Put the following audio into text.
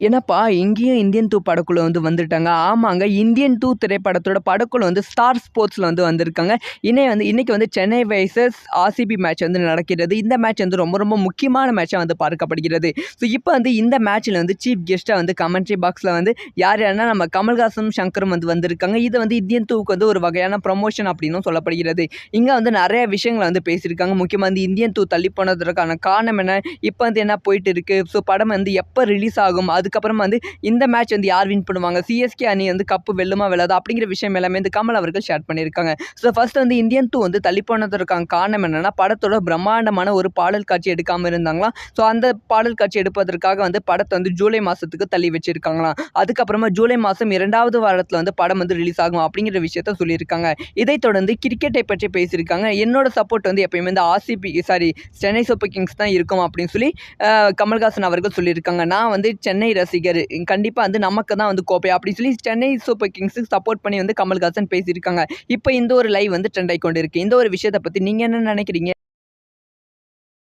என்னப்பா இங்கேயும் இந்தியன் 2 படக்குழு வந்துட்டாங்க. ஆமாங்க. இந்தியன் 2 திரைப்படத்தோட படக்குழு ஸ்டார் ஸ்போர்ட்ஸ்ல வந்திருக்காங்க. இன்னைக்கு சென்னை வெர்சஸ் ஆர்சிபி மேட்ச் நடக்கிறது. இந்த மேட்ச் ரொம்ப ரொம்ப முக்கியமான மேட்சா பார்க்கப்படுகிறது. ஸோ இப்போ இந்த மேட்ச்ல சீஃப் கெஸ்ட்டா கமெண்ட்ரி பாக்ஸ்ல யார் யாருன்னா நம்ம கமல்ஹாசனும் சங்கரும் வந்திருக்காங்க. இது இந்தியன் 2க்கு ஒரு வகையான ப்ரமோஷன் அப்படின்னும் சொல்லப்படுகிறது. இங்க நிறைய விஷயங்கள் பேசியிருக்காங்க. முக்கியமா இந்தியன் 2 தள்ளி போனதற்கான காரணம் என்ன? இப்போ என்ன போயிட்டு இருக்கு? ஸோ படம் எப்போ ரிலீஸ் ஆகும்? அதுக்கப்புறம் இந்த மேட்ச் யார் வின் பண்ணுவாங்க, சிஎஸ்கே அணி கப்பு வெல்லுமா வெல்லாதா அப்படிங்கிற விஷயம் எல்லாமே கமல் அவர்கள் ஷேர் பண்ணியிருக்காங்க. ஸோ ஃபர்ஸ்ட் இந்தியன் 2 தள்ளி போனதற்கான காரணம் என்னன்னா, படத்தோட பிரம்மாண்டமான ஒரு பாடல் காட்சி எடுக்காம இருந்தாங்களாம். ஸோ அந்த பாடல் காட்சி எடுப்பதற்காக படத்தை ஜூலை மாசத்துக்கு தள்ளி வச்சிருக்காங்களாம். அதுக்கப்புறமா ஜூலை மாசம் 2வது வாரத்தில் படம் ரிலீஸ் ஆகும் அப்படிங்கிற விஷயத்த சொல்லியிருக்காங்க. இதைத் தொடர்ந்து கிரிக்கெட்டை பற்றி பேசியிருக்காங்க. என்னோட சப்போர்ட் எப்பயுமே சென்னை சூப்பர் கிங்ஸ் தான் இருக்கும் அப்படின்னு சொல்லி கமல்ஹாசன் அவர்கள் சொல்லியிருக்காங்க. நான் சென்னை ரசிகர், கண்டிப்பா நமக்கு தான் கோப்பை அப்படின்னு சொல்லி சென்னை சூப்பர் கிங்ஸுக்கு சப்போர்ட் பண்ணி கமல்ஹாசன் பேசியிருக்காங்க. இப்போ இந்த ஒரு லைவ் ட்ரெண்ட் ஆகி கொண்டு இருக்கு. இந்த ஒரு விஷயத்தை பத்தி நீங்க என்ன நினைக்கிறீங்க?